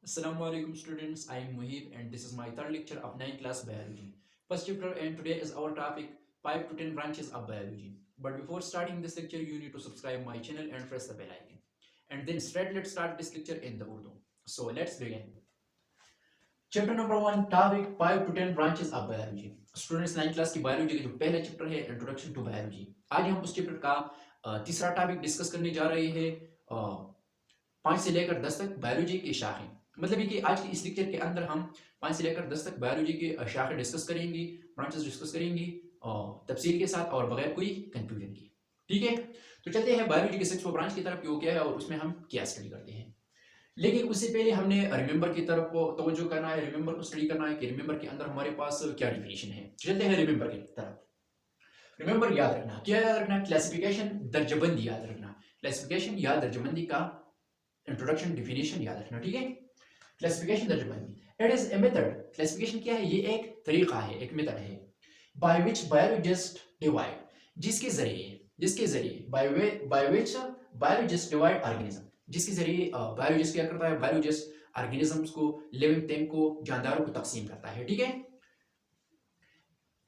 Assalamualaikum students, I am Muhib and this is my third lecture of 9th class biology. First chapter and today is our topic 5 to 10 branches of biology. But before starting this lecture, you need to subscribe my channel and press the bell icon. And then straight let's start this lecture in the Urdu. So let's begin. Chapter number 1 topic 5 to 10 branches of biology. Students 9th class की biology का जो पहला chapter है introduction to biology. आज हम उस chapter का तीसरा टॉपिक डिस्कस करने जा रहे हैं. 5 से लेकर 10 तक बायोलॉजी की शाखें. मतलब ये कि आज की इस लेक्चर के अंदर हम 5 से लेकर 10 तक बायोलॉजी के शाखें डिस्कस करेंगे, ब्रांचेस डिस्कस करेंगे और तफसील के साथ और बगैर कोई कंफ्यूजन के. ठीक है, तो चलते हैं बायोलॉजी के 6 ब्रांच की तरफ कि वो क्या है और उसमें हम क्या स्टडी करते हैं. लेकिन उससे पहले हमने रिमेंबर की तरफ तवज्जो करना है, रिमेंबर को स्टडी करना है कि रिमेंबर के अंदर हमारे पास क्या डिफिनेशन है. चलते हैं रिमेंबर की तरफ. रिमेंबर याद रखना, क्या याद रखना? क्लासिफिकेशन, दर्जबंदी याद रखना. क्लासिफिकेशन या दर्जबंदी का इंट्रोडक्शन डिफिनेशन याद रखना. ठीक है, क्लासिफिकेशन दर्जबंदी. It is a method. Classification क्या है? ये एक तरीका है, एक मेथड है. बाय विच बायोलॉजिस्ट डिवाइड, जिसके जरिए by which biologist divide organism, जिसके जरिए बायोलॉजिस्ट क्या करता है? बायोलॉजिस्ट ऑर्गेनिजम्स को, लिविंग थिंग को, जानदारों को तकसीम करता है. ठीक है,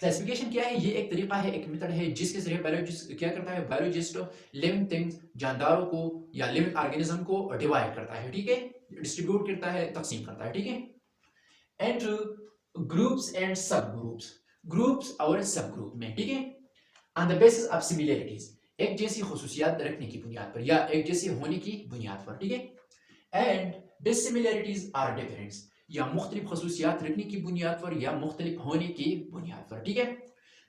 क्लासिफिकेशन क्या है? ये एक तरीका है, एक मेथड है जिसके जरिए बायोलॉजिस्ट क्या करता है? बायोलॉजिस्ट लिविंग थिंग्स, जानदारों को या लिविंग ऑर्गेनिज्म को डिवाइड करता है. ठीक है, डिस्ट्रीब्यूट करता है, तकसीम करता है. ठीक है, एंड ग्रुप्स एंड सब ग्रुप्स, ग्रुप्स और सब ग्रुप में. ठीक है, on the basis of similarities, एक जैसी खुसूसियात रखने की बुनियाद पर या एक जैसी होने की बुनियाद पर. ठीक है, एंड डिसिमिलरिटीज आर डिफरेंस, या मुख्तलिफ खसूसियात रखने की बुनियाद पर या मुख्तलिफ होने की बुनियाद पर. ठीक है,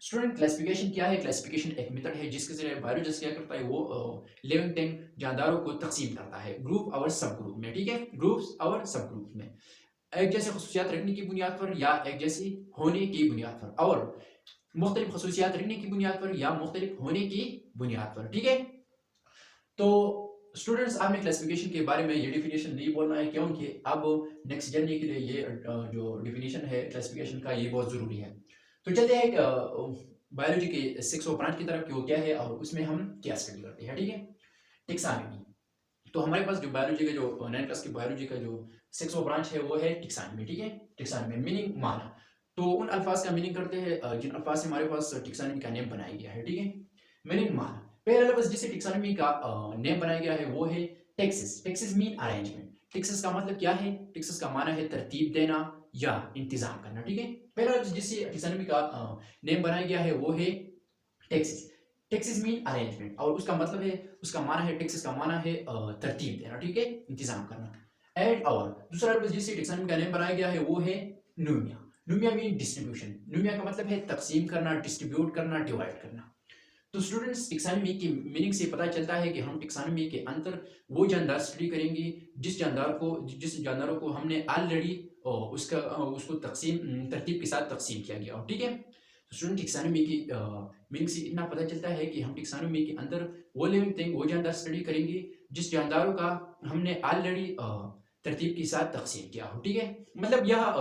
स्टूडेंट क्लासिफिकेशन क्या है? क्लासिफिकेशन एक मेथड है जिसके जरिए बायोलॉजिस्ट क्या करता है? वो लिविंग थिंग, जानदारों को तकसीम करता है ग्रुप और सब ग्रुप में. ठीक है, ग्रुप्स और सब ग्रुप में एक जैसे खसूसियात रखने की बुनियाद पर या एक जैसी होने की बुनियाद पर और मुख्तलिफ खसूसियात रखने की बुनियाद पर या मुख्तलिफ होने की बुनियाद पर. ठीक है, तो स्टूडेंट्स आपने क्लासिफिकेशन के बारे में ये डिफिनेशन नहीं बोलना है क्योंकि अब नेक्स्ट जर्नी के लिए ये जो डिफिनेशन है क्लासिफिकेशन का ये बहुत ज़रूरी है. तो चलते हैं बायोलॉजी के 6 ब्रांच की तरफ कि वो क्या है और उसमें हम क्या स्टडी करते हैं. ठीक है, टेक्सानमी. तो हमारे पास जो बायोलॉजी का जो 9th क्लास की बायोलॉजी का जो 6 ब्रांच है वो है टेक्सानमी. ठीक है, टेक्सानमी मीनिंग माना. तो उन अल्फाज का मीनिंग करते हैं जिन अल्फाज से हमारे पास टेक्सानमी का नेम बनाया गया है. ठीक है, मीनिंग माना. पहला लफ्ज जिसे टेक्सोनॉमी का नेम बनाया गया है वो है Texas. Texas mean arrangement. Texas का मतलब क्या है? टेक्सिस का माना है तरतीब देना या इंतजाम करना. ठीक है, पहला लफ्ज जिसे टेक्सोनॉमी का नेम बनाया गया है वो है टेक्सिस. टेक्सिस मीन अरेंजमेंट और उसका मतलब है, उसका माना है, टेक्सिस का माना है तरतीब देना. ठीक है, इंतजाम करना. एंड और दूसरा लफ्ज जिसे टेक्सोनॉमी का नेम बनाया गया है वो है नूमिया. नूमिया मीन डिस्ट्रीब्यूशन. नूमिया का मतलब है तकसीम करना, डिस्ट्रीब्यूट करना, डिवाइड करना. तो स्टूडेंट्स टेक्सोनॉमी की मीनिंग से पता चलता है कि हम टेक्सोनॉमी के अंदर वो जानदार स्टडी करेंगे जिस जानदारों को हमने ऑलरेडी उसको तरतीब के साथ तकसीम किया गया. ठीक है, तो स्टूडेंट टेक्सोनॉमी की मीनिंग से इतना पता चलता है कि हम टेक्सोनॉमी के अंदर वो लिविंग थिंग, वो जानदार स्टडी करेंगे जिस जानदारों का हमने ऑलरेडी तरतीब के साथ तकसीम किया हो. ठीक है, मतलब यह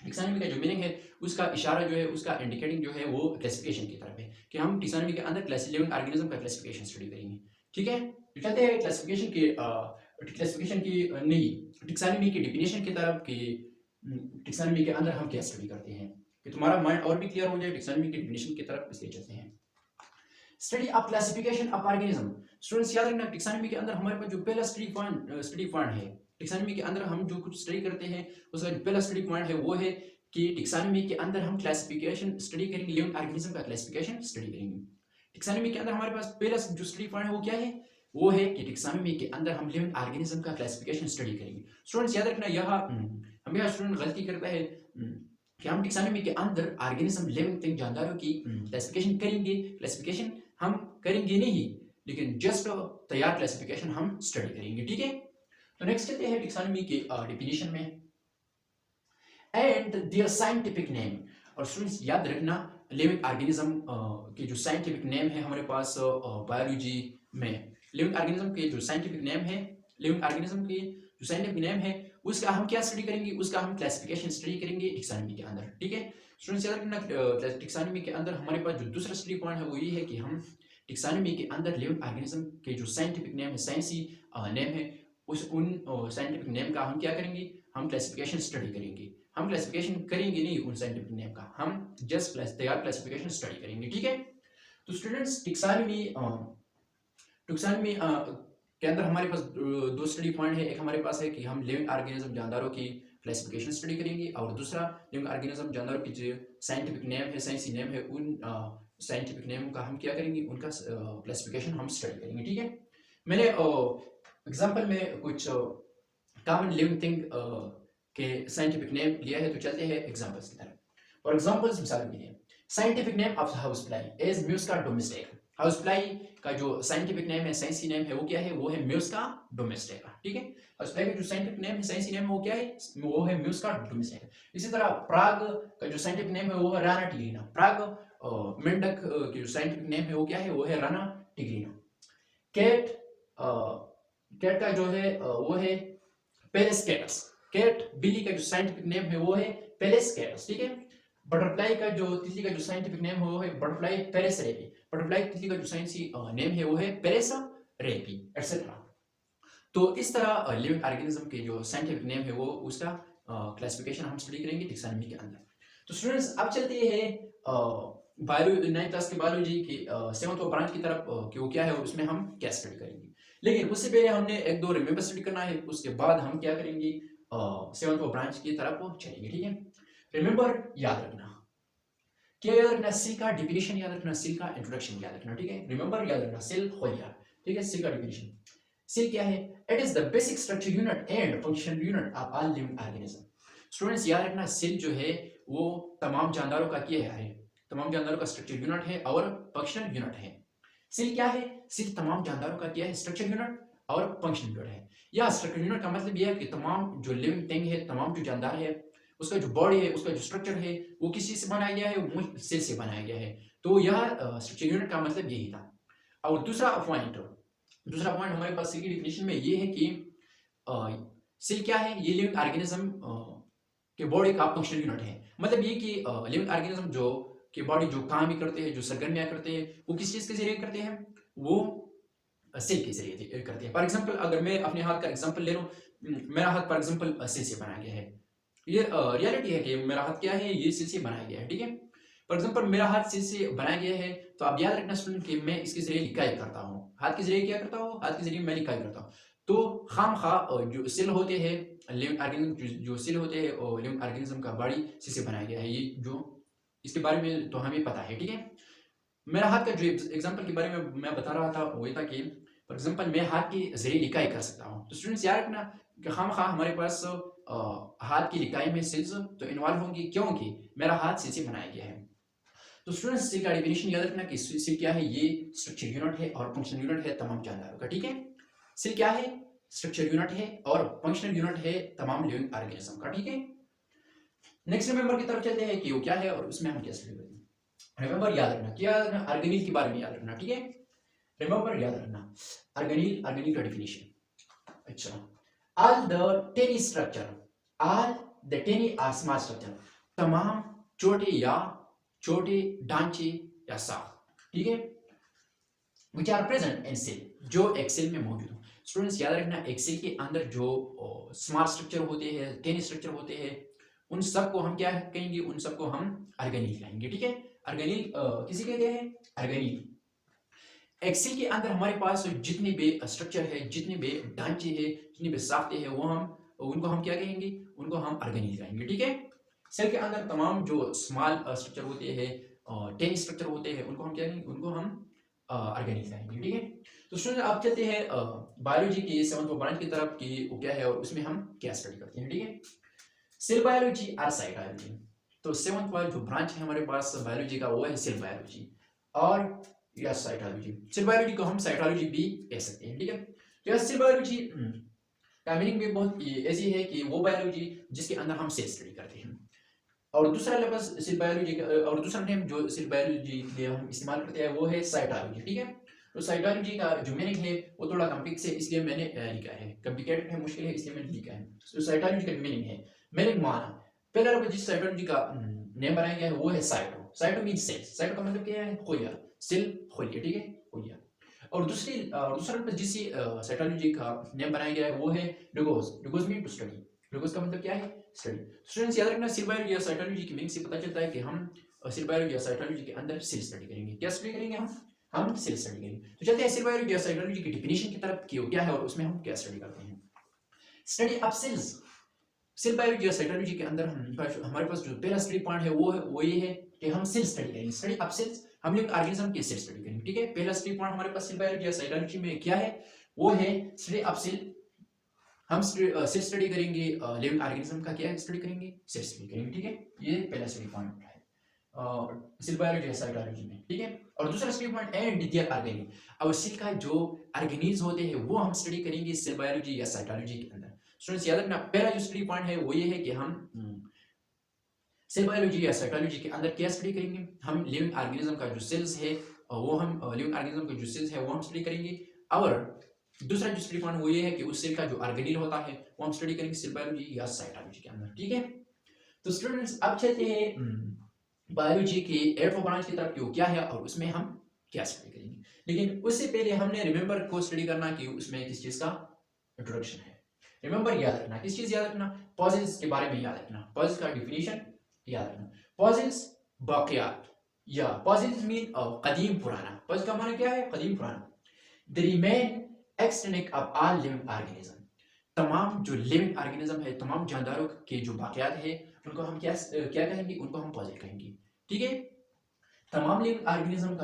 टेक्सोनॉमी का जो मीनिंग है उसका इशारा जो है, उसका इंडिकेटिंग जो है वो क्लासिफिकेशन की तरफ है कि हम टेक्सोनॉमी के अंदर लिविंग ऑर्गेनिज्म का क्लासिफिकेशन स्टडी करेंगे. ठीक है, तो चलते हैं क्लासिफिकेशन की नहीं, टेक्सोनॉमी की डिफिनेशन की तरफ कि टेक्सोनॉमी के अंदर हम क्या स्टडी करते हैं कि तुम्हारा माइंड और भी क्लियर हो जाए टेक्सोनॉमी की डिफिनेशन की तरफ. इसलिए चलते हैं study of classification of organism. Students याद रखना टेक्सोनॉमी के अंदर हमारे पास जो पहला स्टडी पॉइंट है, टेक्सोनॉमी के अंदर हम जो कुछ स्टडी करते हैं उसका जो पहला स्टडी पॉइंट है वो है कि टेक्सोनॉमी के अंदर हम क्लासिफिकेशन स्टडी करेंगे, लिविंग ऑर्गेनिज्म का क्लासिफिकेशन स्टडी करेंगे. टेक्सोनॉमी के अंदर हमारे पास पहला जो स्टडी पॉइंट है वो क्या है? वो है कि टेक्सोनॉमी के अंदर हम लिविंग ऑर्गेनिज्म का क्लासिफिकेशन स्टडी करेंगे. स्टूडेंट्स याद रखना यह हमेशा स्टूडेंट गलती करता है कि हम टेक्सोनॉमी के अंदर ऑर्गेनिज्म, लिविंग थिंग, जानदारों की क्लासिफिकेशन करेंगे. क्लासिफिकेशन हम करेंगे नहीं, लेकिन जस्ट तैयार क्लासिफिकेशन हम स्टडी करेंगे. ठीक है, तो नेक्स्ट चलते हैं टेक्सोनॉमी के डिफिनेशन में एंड देयर साइंटिफिक नेम. और स्टूडेंट्स याद रखना लिविंग ऑर्गेनिज्म के जो साइंटिफिक नेम है हमारे पास बायोलॉजी में, लिविंग ऑर्गेनिज्म के जो साइंटिफिक नेम है, लिविंग ऑर्गेनिज्म के जो साइंटिफिक नेम है उसका हम क्या स्टडी करेंगे? उसका हम क्लासिफिकेशन स्टडी करेंगे टेक्सोनॉमी के अंदर. ठीक है, स्टूडेंट्स याद रखना टेक्सोनॉमी के अंदर हमारे पास जो दूसरा स्टडी पॉइंट है वो ये है कि हम टेक्सोनॉमी के अंदर लिविंग ऑर्गेनिज्म के जो साइंटिफिक नेम है, साइंसी नेम है, उस उन साइंटिफिक नेम का हम क्या करेंगे, हम क्लासिफिकेशन स्टडी करेंगे। हम क्लासिफिकेशन करेंगे नहीं उन साइंटिफिक नेम का, हम जस्ट तैयार क्लासिफिकेशन स्टडी करेंगे, ठीक है। तो स्टूडेंट्स टुक्सानमी के अंदर हमारे पास दो स्टडी पॉइंट है। एक हमारे पास है कि हम लिविंग ऑर्गेनिज्म जानदारों की क्लासिफिकेशन स्टडी करेंगे, और दूसरा लिविंग ऑर्गेनिज्म जानदारों की जो साइंटिफिक नेम है, साइंसी नेम है, उन साइंटिफिक नेम का हम क्या करेंगे, उनका क्लासिफिकेशन हम स्टडी करेंगे, ठीक है। मैंने एग्जांपल में कुछ कॉमन लिविंग थिंग के साइंटिफिक नेम लिया है, तो चलते हैं एग्जांपल्स की तरफ। फॉर एग्जांपल्स मिसाल के लिए scientific name of house fly is Musca domestica. House fly का जो साइंटिफिक नेम है, साइंसी नेम है, वो क्या है, वो है म्यूस्का डोमेस्टिका, ठीक है। हाउस फ्लाई का जो साइंटिफिक नेम है, साइंसी नेम है, वो क्या है, वो है म्यूस्का डोमेस्टिका। इसी तरह प्राग का जो साइंटिफिक नेम है, वो है राना टिग्रिना। प्राग मेंढक की जो साइंटिफिक नेम है, वो क्या है, वो है राना टिग्रिना। कैट कैट का जो है वो है पेलेस कैटस। कैट बिल्ली का जो साइंटिफिक नेम है, वो है पेलेस कैटस, ठीक है। बटरफ्लाई का जो तितली का जो साइंटिफिक नेम है, वो है बटरफ्लाई पेरेस रेपी। बटरफ्लाई तितली का जो साइंसी नेम है, वो है पेरेस रेपी, एटसेट्रा। तो इस तरह लिविंग ऑर्गेनिज्म के जो साइंटिफिक नेम है, वो उसका क्लासिफिकेशन हम स्टडी करेंगे टेक्सोनॉमी के अंदर। तो स्टूडेंट्स अब चलते हैं बायोलॉजी 9th क्लास की बायोलॉजी की 7th ब्रांच की तरफ कि वो क्या है और उसमें हम क्या स्टडी करेंगे। लेकिन उससे पहले हमने एक दो रिमेंबर स्टडी करना है, उसके बाद हम क्या करेंगे 7th ब्रांच की तरफ चलेंगे, ठीक है। रिमेंबर याद रखना, क्या याद रखना, सेल का डिफिनेशन याद रखना, सेल का इंट्रोडक्शन याद रखना, ठीक है। रिमेंबर याद रखना, सेल खोलिया, ठीक है। सेल का डिफिनेशन, सेल क्या है, it is the basic structure unit and functional unit of all living organism. Students याद रखना, सेल जो है वो तमाम जानदारों का क्या है, तमाम जानदारों का स्ट्रक्चर यूनिट है और फंक्शनल यूनिट है। सेल क्या है, सेल तमाम जानदारों का क्या है, स्ट्रक्चर यूनिट और फंक्शनल यूनिट है। या स्ट्रक्चर यूनिट का मतलब यह है कि तमाम जो लिविंग थिंग है, तमाम जो जानदार है, उसका जो बॉडी है, उसका जो स्ट्रक्चर है, वो किस चीज से बनाया गया है, वो सेल से बनाया गया है। तो यह स्ट्रक्चर यूनिट का मतलब यही था। और दूसरा पॉइंट हमारे पास सेल की डिफिनेशन में ये है कि सेल क्या है, ये लिविंग ऑर्गेनिज्म के बॉडी का फंक्शनल यूनिट है। मतलब ये कि लिविंग ऑर्गेनिज्म जो के बॉडी जो काम भी करते हैं, जो सरगर्मियां करते हैं, वो किस चीज के जरिए करते हैं, वो सेल के जरिए करते हैं। फॉर एग्जांपल अगर मैं अपने हाथ का एग्जांपल ले लूं, मेरा हाथ फॉर एग्जांपल सेल से बनाया गया है। ये रियलिटी है कि मेरा हाथ क्या है, ये सेल से बनाया गया है, ठीक है। फॉर एग्जांपल मेरा हाथ सेल से बनाया गया है, तो आप याद रखना स्टूडेंट कि मैं इसके जरिए लिखाई करता हूँ। हाथ के जरिए क्या करता हूँ, हाथ के जरिए मैं लिखाई करता हूँ। तो खामखा जो सेल होते हैं, लिविंग ऑर्गेनिज्म जो सेल होते हैं, और लिविंग ऑर्गेनिज्म का बॉडी सेल से बनाया गया है, ये जो इसके बारे में तो हमें पता है, ठीक है। मेरा हाथ का जो एग्जांपल के बारे में मैं बता रहा था, वो ये था कि फॉर एग्जांपल मैं हाथ के जरिए लिखाई कर सकता हूँ। तो स्टूडेंट्स याद रखना कि खामखा हमारे पास हाथ की लिखाई में सेल्स तो इन्वॉल्व होंगी, क्योंकि मेरा हाथ सेल से बनाया गया है। तो स्टूडेंट्स सेल का डेफिनेशन याद रखना कि सेल क्या है, ये स्ट्रक्चर यूनिट है और फंक्शनल यूनिट है तमाम जानदारों का, ठीक है। सेल क्या है, स्ट्रक्चर यूनिट है और फंक्शनल यूनिट है तमाम लिविंग ऑर्गेनिज्म का, ठीक है। नेक्स्ट रिमेंबर की तरफ चलते हैं कि वो क्या है और उसमें हम क्या स्टडी करेंगे। रिमेंबर याद रखना, क्या याद रखना, ऑर्गेनिल के बारे में याद रखना, ठीक है। रिमेंबर याद रखना, ऑर्गेनिल का डेफिनेशन। अच्छा, all the tiny structure, all the tiny or small structure, तमाम छोटे ढांचे या साख, ठीक है, which are present in cell, जो एक सेल में मौजूद हो। स्टूडेंट्स याद रखना, एक सेल के अंदर जो स्मॉल स्ट्रक्चर होते हैं, टेनी स्ट्रक्चर होते हैं, उन सबको हम क्या कहेंगे, उन सबको हम ऑर्गेनिल कहेंगे, ठीक है। ऑर्गेनिल किसी कहते हैं, ऑर्गेनिल। एक सेल के अंदर हमारे पास जितने भी स्ट्रक्चर है, जितने भी ढांचे हैं, जितने भी साख्ते हैं, वो उनको हम क्या कहेंगे, उनको हम ऑर्गेनिल कहेंगे, ठीक है। सेल के अंदर तमाम जो स्मॉल स्ट्रक्चर होते हैं, टेनी स्ट्रक्चर होते हैं, उनको हम क्या कहेंगे, उनको हम ऑर्गेनिल कहेंगे, ठीक है। तो स्टूडेंट आप चलते हैं बायोलॉजी की 7th ब्रांच की तरफ कि वो क्या है और उसमें हम क्या स्टडी करते हैं, ठीक है। सेल बायोलॉजी और साइटोलॉजी। तो 7th वाला जो ब्रांच है हमारे पास बायोलॉजी का, वो है सेल बायोलॉजी और या साइटोलॉजी। सेल बायोलॉजी को हम साइटोलॉजी भी कह सकते हैं, ठीक है। तो सेल बायोलॉजी का मीनिंग भी बहुत ऐसी है कि वो बायोलॉजी जिसके अंदर हम सेल स्टडी करते हैं। और दूसरा लफ्ज सेल बायोलॉजी और दूसरा नेम जो सेल बायोलॉजी के लिए हम इस्तेमाल करते हैं, वो है साइटोलॉजी, ठीक है। तो साइटोलॉजी का जो मीनिंग है वो थोड़ा कॉम्प्लेक्स है, इसलिए मैंने लिखा है, कॉम्प्लिकेटेड है, मुश्किल है, इसलिए मैंने लिखा है। तो साइटोलॉजी का मीनिंग है, मीनिंग माना, पहला लफ्ज जिस साइटोलॉजी का नेम बनाया गया है वो है cyto. Cyto means cell. Cyto का मतलब क्या है, खोलिया, सेल खोलिए, ठीक है, खोलिया। और दूसरा जिस साइटोलॉजी का नेम बनाया गया है वो है लुगोस। लुगोस मीन टू स्टडी। लुगोस का मतलब क्या है? स्टडी। स्टूडेंट्स याद रखना, सेल बायोलॉजी या साइटोलॉजी की मीनिंग से पता चलता है कि हम सेल बायोलॉजी या साइटोलॉजी के अंदर सेल स्टडी करेंगे। क्या स्टडी करेंगे? हम सेल स्टडी करेंगे। तो चलते हैं सेल बायोलॉजी या साइटोलॉजी की डिफिनीशन की तरफ कि वो क्या है और उसमें हम क्या स्टडी करते हैं। Study of cells. Cell biology या साइटोलॉजी के अंदर हमारे पास जो पहला स्टडी पॉइंट है वो ये है कि हम सेल स्टडी करेंगे। स्टडी ऑफ सेल्स, हम लिविंग ऑर्गेनिज्म की सेल स्टडी करेंगे। ठीक है, पहला स्टडी पॉइंट हमारे पास सेल बायोलॉजी या साइटोलॉजी में क्या है? वो है स्टडी ऑफ सेल। हम सेल स्टडी करेंगे। लिविंग ऑर्गेनिज्म का क्या स्टडी करेंगे? सेल स्टडी करेंगे। ठीक है, ये पहला स्टडी पॉइंट है सेल बायोलॉजी या साइटोलॉजी में। ठीक है, और दूसरा study point and their organs. अब सेल का जो ऑर्गेनिज होते हैं वो हम स्टडी करेंगे सेल बायोलॉजी या साइटोलॉजी के अंदर। स्टूडेंट्स याद रखना, पहला जो स्टडी पॉइंट है वो ये है कि हम सेल बायोलॉजी या साइटोलॉजी के अंदर क्या स्टडी करेंगे? हम लिविंग ऑर्गेनिज्म का जो सेल्स है वो हम लिविंग ऑर्गेनिज्म का जो सेल्स है वो हम स्टडी करेंगे। और दूसरा जो स्टडी पॉइंट वो ये है कि उस सेल का जो ऑर्गेनील होता है वो हम स्टडी करेंगे सेल बायोलॉजी या साइटोलॉजी के अंदर। ठीक है, तो स्टूडेंट्स अब चलते हैं बायोलॉजी के एटम ब्रांच की तरफ, क्या है और उसमें हम क्या स्टडी करेंगे। लेकिन उससे पहले हमने रिमेंबर को स्टडी करना कि उसमें किस चीज का इंट्रोडक्शन है। रिमेंबर याद रखना, किस चीज याद रखना? पॉजेस के बारे में याद रखना। पॉजेस का डिफिनीशन याद रखना। पॉजेस बाकियात या पॉजेस मीन कदीम पुराना। पॉज का माना क्या है? कदीम पुराना। The remain extent of all living organism. तमाम जो लिविंग ऑर्गेनिज्म है, तमाम जानदारों के जो बाकियात है उनको हम क्या कहेंगे? उनको हम पॉजेस कहेंगे। ठीक है, तमाम लिविंग ऑर्गेनिज्म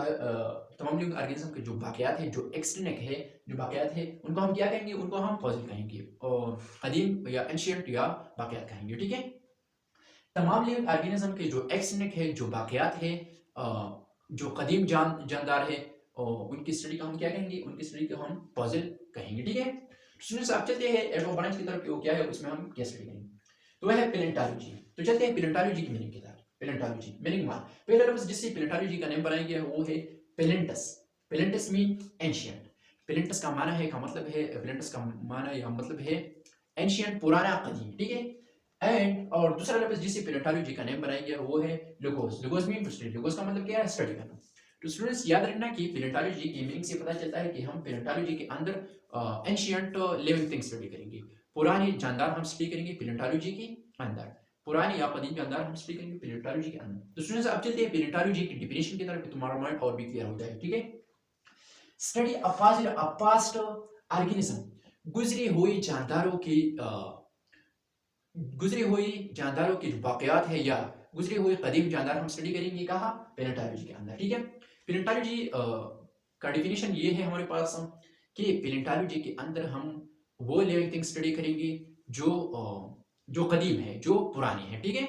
के जो बाकियात है, जो एक्सटेंट है, जो बाकियात है, उनको हम क्या कहेंगे? उनको हम पॉजेस कहेंगे और कदीम या एंशिएंट या बाकियात कहेंगे। ठीक है, तमाम लिविंग ऑर्गेनिज्म के जो एक्सटेंट है, जो बाकियात है, जो कदीम जानदार है, और उनकी स्टडी का हम क्या कहेंगे? उनकी स्टडी को हम पॉजेस कहेंगे। ठीक है, स्टूडेंट्स आप चलते हैं एटम ब्रांच की तरफ, क्या है उसमें हम क्या स्टडी करेंगे। तो वह है पैलेंटोलॉजी। तो चलते हैं पैलेंटोलॉजी की मीनिंग की तरफ। पैलेंटोलॉजी मीनिंग मान, पहला लफ्ज जिससे पैलेंटोलॉजी का नाम बनाया गया है वो है पैलेंटस। पैलेंटस मीन एंशिएंट। पैलेंटस का माना है का मतलब है पैलेंटस का माना या मतलब है एंशिएंट, पुराना, कदीम। ठीक है, एंड और दूसरा लफ्ज जिससे पैलेंटोलॉजी का नाम बनाया गया वो है लुगोस। लुगोस मीन टू स्टडी। लुगोस का मतलब क्या है? स्टडी करना। तो स्टूडेंट्स याद रखना कि पैलेंटोलॉजी की मीनिंग से पता चलता है कि हम पैलेंटोलॉजी के अंदर एंशिएंट लिविंग थिंग्स स्टडी करेंगे। पुरानी जानदार हम स्टडी करेंगे पैलेंटोलॉजी के अंदर। पुरानी या कदीम जानदार हम स्टडी करेंगे पैलेंटोलॉजी के अंदर। तो स्टूडेंट्स अब चलते हैं पैलेंटोलॉजी की डिफिनीशन की तरफ, तुम्हारा माइंड और भी क्लियर हो जाए। ठीक है, स्टडी ऑफ पास्ट ऑर्गेनिज्म। गुजरी हुई जानदारों की जो बाकियात है या गुजरे हुए कदीम जानदार हम स्टडी करेंगे कहाँ? पैलेंटोलॉजी के अंदर। ठीक है, पैलेंटोलॉजी का डिफिनीशन ये है हमारे पास कि पैलेंटोलॉजी के अंदर हम वो लिविंग थिंग्स स्टडी करेंगे जो कदीम है, जो पुरानी है। ठीक है,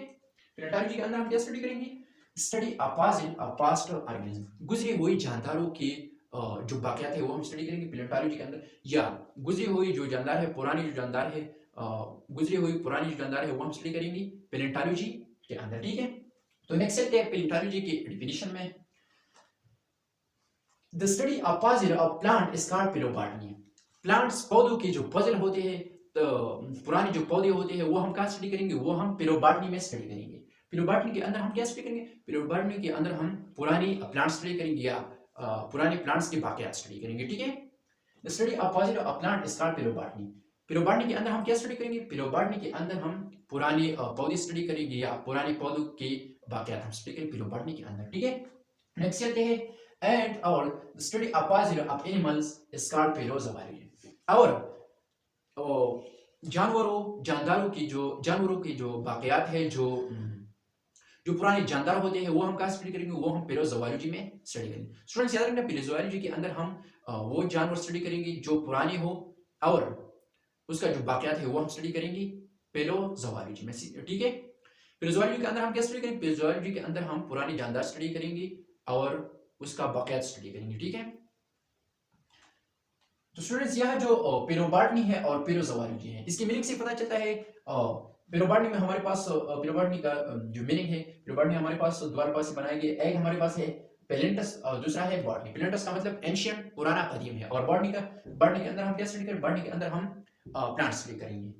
पैलेंटोलॉजी के अंदर हम क्या स्टडी करेंगे? Study of past organism. गुजरी हुई जानदारों के जो बाकियात है वो हम स्टडी करेंगे पैलेंटोलॉजी के अंदर, या गुजरी हुई जो जानदार है, पुरानी जो जानदार है, गुजरी हुई पुरानी जो जानदार है वो हम स्टडी करेंगे पैलेंटोलॉजी के अंदर। ठीक है, तो नेक्स्ट चलते हैं पैलेंटोलॉजी की डिफिनीशन में। The study of fossil of plant is called palaeobotany. Plants, पौधों के जो पजल होते हैं, तो पुराने जो पौधे होते हैं वो हम क्या स्टडी करेंगे? वो हम पैलोबॉटनी में स्टडी करेंगे। पैलोबॉटनी के अंदर हम क्या स्टडी करेंगे? पैलोबॉटनी के अंदर हम पुरानी प्लांट्स स्टडी करेंगे या पुराने प्लांट्स के बाकियात स्टडी करेंगे। ठीक है, the study of fossil of plant is called palaeobotany. Palaeobotany के अंदर हम क्या स्टडी करेंगे? पैलोबॉटनी के अंदर हम पुराने पौधे स्टडी करेंगे या पुराने पौधों के बाकियात हम स्टडी करेंगे पैलोबॉटनी के अंदर। ठीक है, नेक्स्ट चलते हैं एंड और study of fossil of animals is called palaeozoology. और जानवरों की जो बाकियात है, जो पुराने जानदार होते हैं वो हम कहाँ स्टडी करेंगे? वो हम पैलोजोलॉजी में स्टडी करेंगे। स्टूडेंट्स याद रखना, पैलोजोलॉजी के अंदर हम वो जानवर स्टडी करेंगे जो पुराने हो और उसका जो बाकियात है वो हम स्टडी करेंगे पैलोजोलॉजी में। ठीक है, पैलोजोलॉजी के अंदर हम क्या स्टडी करेंगे? पैलोजोलॉजी के अंदर हम पुराने जानदार स्टडी करेंगे और उसका बाकियात स्टडी करेंगे। ठीक है, तो स्टूडेंट्स यह जो पैलोबॉटनी है और पैलोजोलॉजी है, इसकी मीनिंग से पता चलता है पैलोबॉटनी में हमारे पास पैलोबॉटनी का जो मीनिंग है, पैलोबॉटनी हमारे पास द्वार पास बनाए गए एक हमारे पास है पैलेंटस और दूसरा है बॉटनी। पैलेंटस का मतलब एंशिएंट, पुराना, कदीम है, और बॉटनी के अंदर हम क्या स्टडी करेंगे? बॉटनी के अंदर हम प्लांट स्टडी करेंगे।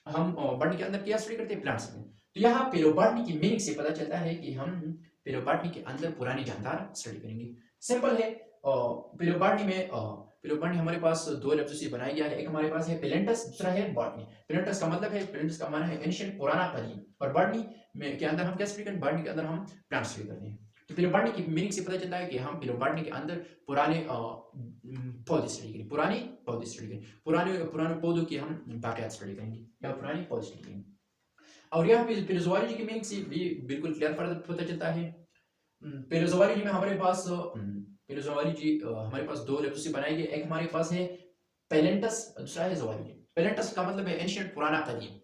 हम बॉटनी के अंदर क्या स्टडी करते हैं? प्लांट्स। तो यहाँ पैलोबॉटनी की मीनिंग से पता चलता है कि हम पैलोबॉटनी के अंदर पुरानी जानदार स्टडी करेंगे। सिंपल है, पिलोबॉटनी हमारे पास दो लफ्जों से बनाया गया है। एक हमारे पास है पेलेंटस, दूसरा है बॉटनी। पेलेंटस का मतलब है, पेलेंटस का माना है एंशिएंट, पुराना, कदीम। और बॉटनी में के अंदर हम क्या स्टडी करते हैं? बॉटनी के अंदर हम प्लांट स्टडी करते हैं। तो पिलोबॉटनी की मीनिंग से पता चलता है कि हम पिलोबॉटनी के अंदर पुराने पौधे स्टडी करेंगे, पुराने पौधे स्टडी करेंगे, पुराने पुराने पौधों की हम बाकायदा स्टडी करेंगे या पुराने पौधे स्टडी करेंगे। और यहाँ पे पेलोजोलॉजी की मीनिंग से भी बिल्कुल क्लियर पता चलता है। पेलोजोलॉजी में हमारे पास पेलोजोलॉजी हमारे पास दो लफ्जों से बनाई गई। एक हमारे पास है पेलेंटस, दूसरा है ज़ोलॉजी। पेलेंटस का मतलब है एंशिएंट, पुराना, कदीम।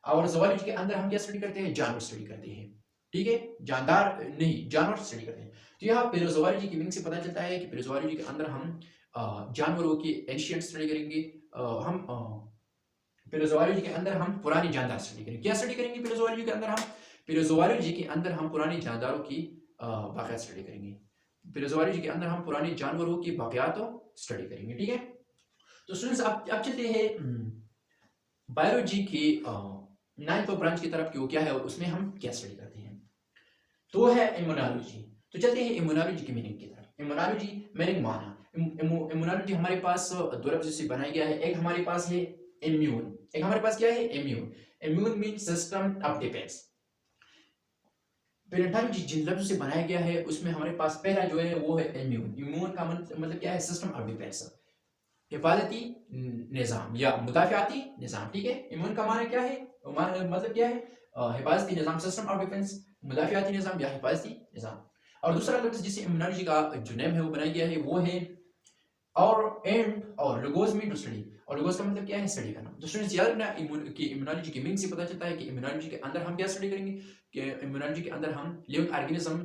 और ज़ोलॉजी के अंदर हम क्या स्टडी करते हैं? जानवर स्टडी करते हैं, ठीक है, जानदार नहीं, जानवर स्टडी करते हैं। तो यहाँ पेलोजोलॉजी की मीनिंग से पता चलता है कि पेलोजोलॉजी के अंदर हम जानवरों की एंशिएंट स्टडी करेंगे। हम पेलोजोलॉजी के अंदर हम पुरानी जानदार स्टडी करेंगे। क्या स्टडी करेंगे पेलोजोलॉजी के अंदर? हम पेलोजोलॉजी के अंदर हम पुरानी जानदारों की बाकायदा स्टडी करेंगे। पेलोजोलॉजी के अंदर हम पुराने जानवरों की बाकायदा स्टडी करेंगे, ठीक है। तो स्टूडेंट्स अब चलते हैं बायोलॉजी की 9th ब्रांच की तरफ कि वो क्या है और उसमें हम क्या स्टडी करते हैं। तो है इम्यूनोलॉजी। तो चलते हैं इम्यूनोलॉजी की मीनिंग की तरफ। इम्यूनोलॉजी मीनिंग माना, इम्यूनोलॉजी हमारे पास दो लफ्ज़ों से बनाया गया है। एक हमारे पास है इम्यून, एक हमारे पास क्या है? Immune. Immune mean system of defence. Palaeontology जिन लफ्ज़ों से बनाया गया है उसमें हमारे पास पहला जो है वो है इम्यून। इम्यून का मतलब क्या है? सिस्टम ऑफ डिफेंस, हिफाजती निज़ाम या मुदाफ़ियाती निज़ाम, ठीक है। इम्यून का माना क्या है? मतलब क्या है? हिफाजती निज़ाम, सिस्टम ऑफ डिफेंस, मुदाफ़ियाती निज़ाम या हिफाजती निज़ाम। और दूसरा लफ्ज़ जिसे इम्यूनोलॉजी का जो नेम है वो बनाया गया है वो है और एंड और लोगोस मीन टू स्टडी। और लोगोस का मतलब क्या है? स्टडी करना। तो स्टूडेंट्स याद रखना कि इम्यूनोलॉजी की मीनिंग से पता चलता है कि इम्यूनोलॉजी के अंदर हम क्या स्टडी करेंगे कि इम्यूनोलॉजी के अंदर हम लिविंग ऑर्गेनिज्म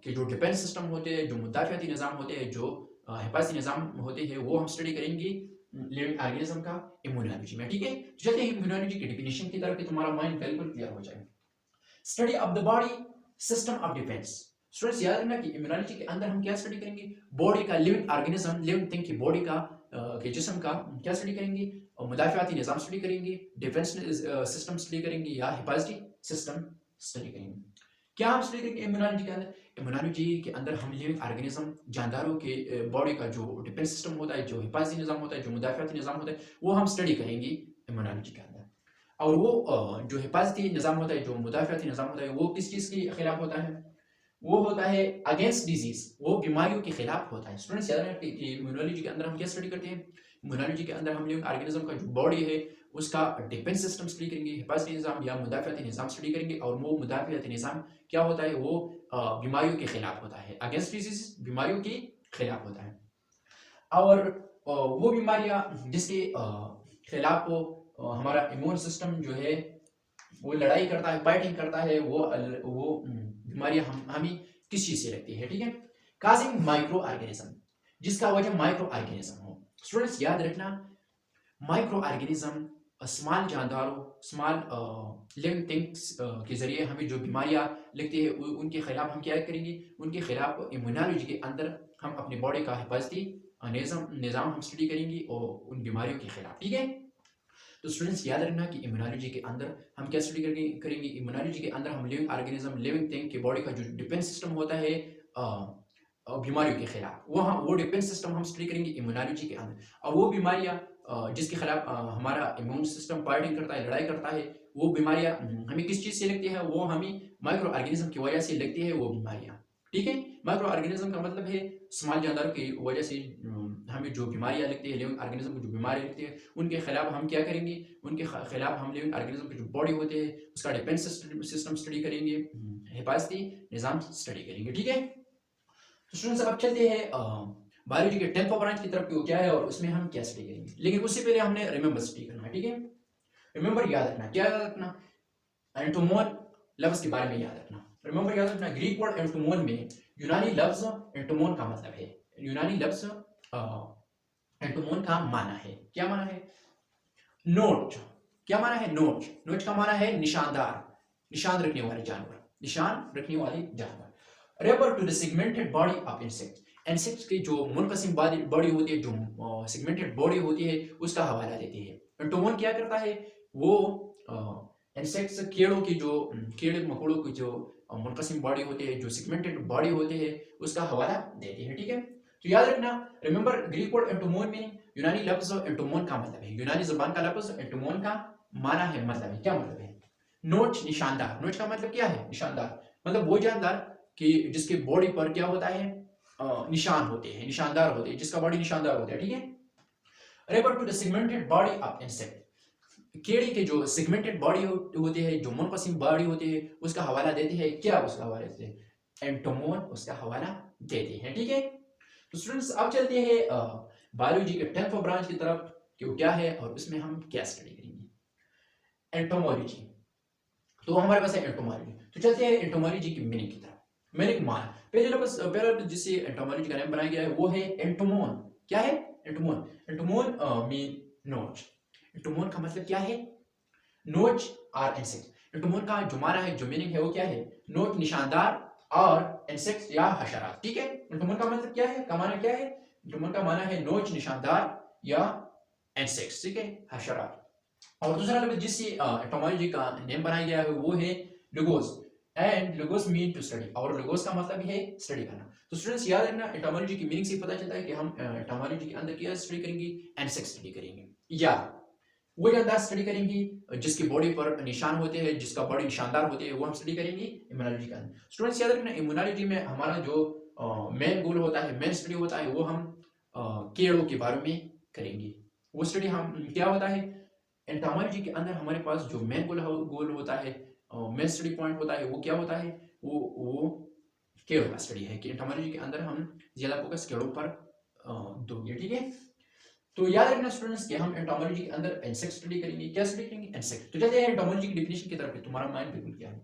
के जो डिफेंस सिस्टम होते हैं, जो मुदाफ़ियाती निज़ाम होते हैं, जो हिफाजती निज़ाम होते हैं, वो हम स्टडी करेंगे लिविंग ऑर्गेनिज्म का इम्यूनोलॉजी में, ठीक है। तो चलते हैं इम्यूनोलॉजी की डेफिनेशन की तरफ कि तुम्हारा माइंड बिल्कुल क्लियर हो जाए। Study of the body, system of defence. Students याद रखना कि इम्यूनोलॉजी के अंदर हम क्या स्टडी करेंगे? बॉडी का, लिविंग ऑर्गेनिज्म, लिविंग थिंग की बॉडी का, के जिस्म का क्या स्टडी करेंगे? और मुदाफ़ियाती निज़ाम स्टडी करेंगे, डिफेंस सिस्टम स्टडी करेंगे या हिफाजती सिस्टम स्टडी करेंगे। क्या हम स्टडी करेंगे इम्यूनोलॉजी के अंदर? इम्यूनोलॉजी के अंदर हम लिविंग ऑर्गेनिज्म, जानदारों के बॉडी का जो डिफेंस सिस्टम होता है, जो हिफाजती निज़ाम होता है, जो मुदाफ़ियाती निज़ाम होता है, वो हम स्टडी करेंगे इम्यूनोलॉजी के अंदर। और वो जो हिफाजती निज़ाम होता है, जो मुदाफ़ियाती निज़ाम होता है, वो किस चीज़ के खिलाफ होता है? वो होता है अगेंस्ट डिजीज, वो बीमारियों के खिलाफ होता है। स्टूडेंट्स याद रखना कि इम्यूनोलॉजी के अंदर हम क्या स्टडी करते हैं? इम्यूनोलॉजी के अंदर हम लिविंग ऑर्गेनिज्म का जो बॉडी है उसका डिफेंस सिस्टम स्टडी करेंगे, हिफाजती निज़ाम या मुदाफ़ियाती निज़ाम स्टडी करेंगे। और वो मुदाफ़ियाती निज़ाम क्या होता है? वो बीमारियों के खिलाफ होता है, अगेंस्ट डिजीज, बीमारियों के खिलाफ होता है। और वो बीमारियां जिसके खिलाफ हमारा इम्यून सिस्टम जो है वो लड़ाई करता है, फाइटिंग करता है, वो बीमारियां हमें किस चीज से लगती है, ठीक है। काजिंग माइक्रो ऑर्गेनिज्म, जिसका वजह माइक्रो ऑर्गेनिज्म हो। स्टूडेंट्स याद रखना माइक्रो ऑर्गेनिज्म स्मॉल जानदारों, स्मॉल लिविंग थिंग्स के जरिए हमें जो बीमारियां लगती है उनके खिलाफ हम क्या करेंगे? उनके खिलाफ इम्यूनोलॉजी के अंदर हम अपनी बॉडी का हिफाजती निज़ाम हम स्टडी करेंगे और उन बीमारियों के खिलाफ, ठीक है। तो स्टूडेंट्स याद रखना कि इम्यूनोलॉजी के अंदर हम क्या स्टडी करेंगे? इम्यूनोलॉजी के अंदर हम लिविंग ऑर्गेनिज्म, लिविंग थिंग की बॉडी का जो डिफेंस सिस्टम होता है बीमारियों के खिलाफ, वो डिफेंस सिस्टम हम स्टडी करेंगे इम्यूनोलॉजी के अंदर। और वो बीमारियां जिसके खिलाफ हमारा इम्यून सिस्टम फाइटिंग करता है, लड़ाई करता है, वो बीमारियां हमें किस चीज़ से लगती है? वो हमें माइक्रो ऑर्गेनिज्म की वजह से लगती है वो बीमारियां, ठीक है। माइक्रो ऑर्गेनिज्म का मतलब है स्मॉल जानदारों की वजह से हमें जो बीमारियां लगती है, लिविंग ऑर्गेनिज्म को जो बीमारियां लगती है उनके खिलाफ हम क्या करेंगे? उनके खिलाफ हम लिविंग ऑर्गेनिज्म की जो बॉडी होती है उसका डिफेंस सिस्टम स्टडी करेंगे, हिफाजती निज़ाम स्टडी करेंगे, ठीक है। तो स्टूडेंट्स अब चलते हैं बायोलॉजी के 10th ब्रांच की तरफ, क्या है और उसमें हम क्या स्टडी करेंगे। लेकिन उससे पहले हमने रिमेंबर स्टडी करना है, ठीक है। रिमेंबर याद रखना, क्या याद रखना? एंटोमोन लफ्ज के बारे में याद रखना। रिमेंबर याद रखना, ग्रीक वर्ड एंटोमोन में यूनानी लफ्ज एंटोमोन का मतलब है, यूनानी लफ्ज एंटोमोन का माना है, क्या माना है? नोट। क्या माना है? नोट। नोट का माना है निशानदार, निशान रखने वाले जानवर, निशान रखने वाले जानवर। Refer to the segmented body of insects. Insects की जो मुनक़सिम बॉडी होती है, जो सेगमेंटेड बॉडी होती है, उसका हवाला देती है। एंटोमोन क्या करता है? वो इंसेक्ट्स, कीड़ों की जो कीड़े मकोड़ों की जो मुनक़सिम बॉडी होती है, जो सेगमेंटेड बॉडी होती है, उसका हवाला देती है, ठीक है। तो याद रखना, रिमेंबर ग्रीक वर्ड एंटोमोन मीनिंग, यूनानी लफ्ज एंटोमोन का मतलब है, यूनानी जुबान का लफ्ज एंटोमोन का माना है, मतलब है, क्या मतलब है? नोच, निशानदार। नोच का मतलब क्या है? निशानदार, मतलब वो जानदार कि जिसके बॉडी पर क्या होता है, निशान होते हैं, निशानदार होते हैं, जिसका बॉडी निशानदार होता है, ठीक है। Refer to the segmented body of insect, कीड़े के जो सेगमेंटेड बॉडी होती है, जो मुनक़सिम बॉडी होती है, उसका हवाला देते हैं, क्या उसका हवाला देते हैं? एंटोमोन उसका हवाला देते हैं, ठीक है। तो स्टूडेंट्स अब चलते हैं बायोलॉजी के 10th ब्रांच की तरफ कि वो क्या है और उसमें हम क्या स्टडी करेंगे। एंटोमोलॉजी, तो हमारे पास है एंटोमोलॉजी। तो चलते हैं एंटोमोलॉजी की मीनिंग की तरफ। मीनिंग मान, पहले लफ्ज जिससे एंटोमोलॉजी का नाम बनाया गया है वो है एंटोमोन। क्या है? एंटोमोन। एंटोमोन मीन नोच। एंटोमोन का मतलब क्या है? नोच और इंसेक्ट। एंटोमोन का जो माना है, जो मीनिंग है वो क्या है? नोच, निशानदार, और इंसेक्ट्स या हशरात, ठीक है। एंटोमोन का मतलब क्या है, का माना क्या है? एंटोमोन का माना है नोच, निशानदार या इंसेक्ट्स, ठीक है, हशरात। और दूसरा लफ्ज जिससे एटोमोलॉजी का नेम बनाया गया है वो है लिगोस, एंड लिगोस मीन टू स्टडी, और लिगोस का मतलब है स्टडी करना। तो स्टूडेंट्स याद रखना, एटोमोलॉजी की मीनिंग से पता चलता है कि हम एटोमोलॉजी के अंदर क्या स्टडी करेंगे? इंसेक्ट स्टडी करेंगे, या वो जानदार स्टडी करेंगे जिसकी बॉडी पर निशान होते हैं, जिसका बॉडी निशानदार होते हैं, वो हम स्टडी करेंगे इम्यूनोलॉजी का। स्टूडेंट्स याद रखना, इम्यूनोलॉजी में हमारा जो मेन गोल होता है, मेन स्टडी होता है, वो हम कीड़ों के बारे में करेंगे। वो स्टडी हम क्या होता है, एंटोमोलॉजी के अंदर हमारे पास जो मेन गोल होता है, मेन स्टडी पॉइंट होता है, वो क्या होता है? वो कीड़ों का स्टडी है, कि एंटोमोलॉजी के अंदर हम ज्यादा फोकस कीड़ों पर दोगे, ठीक है। तो याद रखना स्टूडेंट्स कि हम एंटोमोलॉजी के अंदर इंसेक्ट स्टडी करेंगे। क्या स्टडी करेंगे? इंसेक्ट। तो चलिए एंटोमोलॉजी की डेफिनेशन की तरफ, तुम्हारा माइंड बिल्कुल क्या है?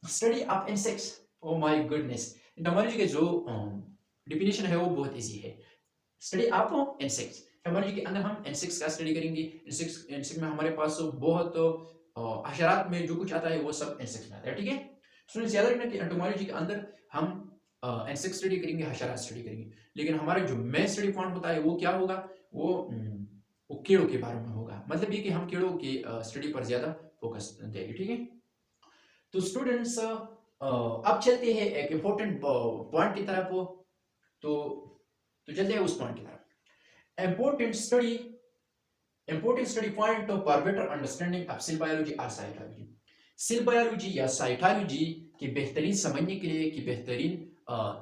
Study of insects. Oh my goodness, entomology के जो डेफिनेशन है वो बहुत इजी है। स्टडी ऑफ इंसेक्ट्स, एंटोमोलॉजी के अंदर हम इंसेक्ट्स का स्टडी करेंगे। इंसेक्ट में हमारे पास बहुत हशरात में जो कुछ आता है वो सब इंसेक्ट में आता है, ठीक है। स्टूडेंट्स याद रखना कि एंटोमोलॉजी के अंदर हम इंसेक्ट स्टडी करेंगे, हशरात स्टडी करेंगे, लेकिन हमारा जो मेन स्टडी पॉइंट होता है वो क्या होगा? वो कीड़ों के बारे में होगा, मतलब ये कि हम कीड़ों की स्टडी पर ज्यादा फोकस देंगे, ठीक है। तो स्टूडेंट्स अब चलते हैं एक इंपॉर्टेंट पॉइंट की तरफ। तो चलते हैं उस पॉइंट की तरफ। Important study point for better understanding of cell biology और साइटोलॉजी। सेल बायोलॉजी या साइटोलॉजी की बेहतरीन समझने के लिए, की बेहतरीन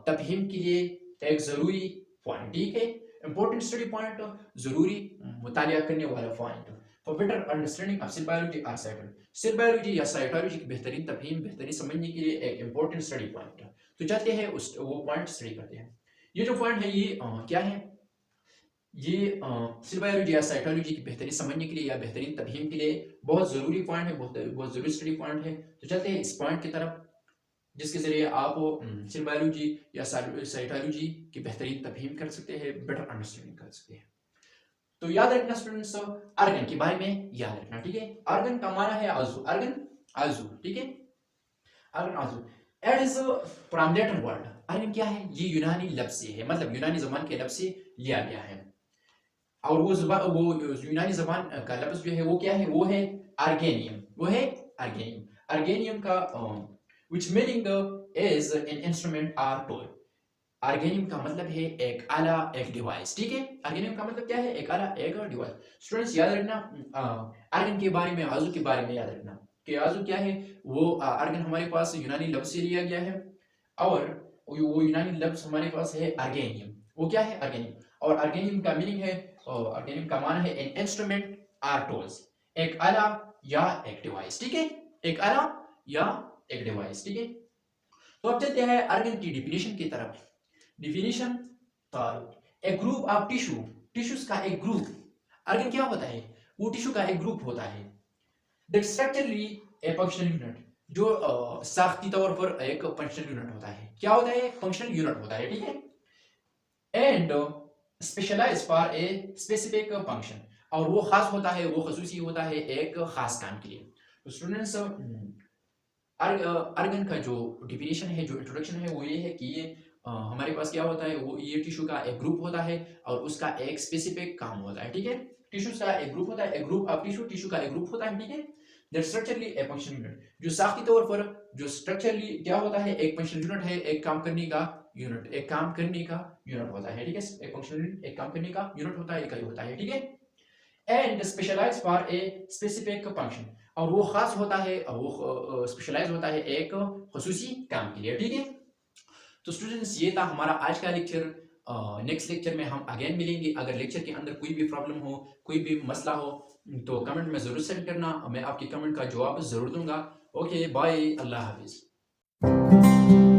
तफहीम के लिए एक जरूरी पॉइंट, ठीक है। इंपॉर्टेंट स्टडी पॉइंट, जरूरी मुतालिया करने वाला point for better understanding of cell biology और साइटोलॉजी। सेल बायोलॉजी या साइटोलॉजी की बेहतरीन तफहीम, बेहतरीन समझने के लिए एक इंपॉर्टेंट स्टडी पॉइंट। तो चलते हैं उस वो पॉइंट स्टडी करते हैं। ये जो पॉइंट है ये क्या है? ये सेल बायोलॉजी या साइटोलॉजी की बेहतरीन समझने के लिए या बेहतरीन तफहीम के लिए बहुत जरूरी पॉइंट है, बहुत जरूरी स्टडी पॉइंट है। तो चलते हैं इस पॉइंट की तरफ, जिसके जरिए आप सेल बायोलॉजी या साइटोलॉजी की बेहतरीन तफहीम कर सकते हैं, बेटर अंडरस्टैंडिंग कर सकते हैं। तो याद रखना स्टूडेंट्स, आर्गन के बारे में याद रखना, ठीक है। आर्गन का माना है आजू, आर्गन आजू, ठीक है, आर्गन आजू। It is from Latin word. Organ क्या है? ये यूनानी लफ्ज से है, मतलब यूनानी जबान के लफ्ज से लिया गया है, और वो यूनानी जबान का लफ्ज जो है वो क्या है? वो है आर्गेनियम, वो है आर्गेनियम। आर्गेनियम का which meaning is an instrument or tool। आर्गेनियम का मतलब है एक आला, एक डिवाइस, ठीक है। आर्गेनियम का मतलब क्या है? एक आला, एक डिवाइस। स्टूडेंट्स याद रखना, आर्गन के बारे में, आजू के बारे में याद रखना कि आजू क्या है? वो आर्गन हमारे पास यूनानी लफ्ज से लिया गया है, और वो यूनानी लफ्ज हमारे पास है आर्गेनियम। वो क्या है? आर्गेनियम। और आर्गेनियम का मीनिंग है, आर्गेनियम का मान है एन इंस्ट्रूमेंट आर टूल्स, एक आला या एक डिवाइस, ठीक है, एक आला या एक डिवाइस, ठीक है। तो अब चलते हैं आर्गन की डिफिनेशन की तरफ। Definition, A group of tissue, tissues का एक ग्रुप। आर्गन क्या होता है? वो टिश्यू का एक ग्रुप होता है, that structurally A functional unit, जो साख्ती तौर पर एक फंक्शनल यूनिट होता है। क्या होता है? फंक्शनल यूनिट होता है, ठीक है। And specialise for a specific function, और वो खास होता है, वो खसूसी होता है एक खास काम के लिए। तो स्टूडेंट्स आर्गन का जो डिफिनेशन है, जो इंट्रोडक्शन है, वो ये है कि ये हमारे पास क्या होता है? वो ये टिश्यू का एक ग्रुप होता है और उसका एक स्पेसिफिक काम होता है, ठीक है। टिश्यू का एक ग्रुप होता है, एक ग्रुप ऑफ टिश्यू, टिश्यू का एक ग्रुप होता है, ठीक है। That structurally A functional unit, जो साख्ती तौर पर जो स्ट्रक्चरली क्या होता है? एक फंक्शनल यूनिट है, एक काम करने का यूनिट, एक काम करने का यूनिट होता है, ठीक है। एक फंक्शनल यूनिट एक काम करने का यूनिट होता है, इकाई होता है, ठीक है। And specialise for a specific function, और वो खास होता है, वो स्पेशलाइज होता है एक खसूसी काम के लिए, ठीक है। तो स्टूडेंट्स ये था हमारा आज का लेक्चर। नेक्स्ट लेक्चर में हम अगेन मिलेंगे। अगर लेक्चर के अंदर कोई भी प्रॉब्लम हो, कोई भी मसला हो, तो कमेंट में ज़रूर सेंड करना, मैं आपकी कमेंट का जवाब ज़रूर दूंगा। ओके बाय, अल्लाह हाफिज़।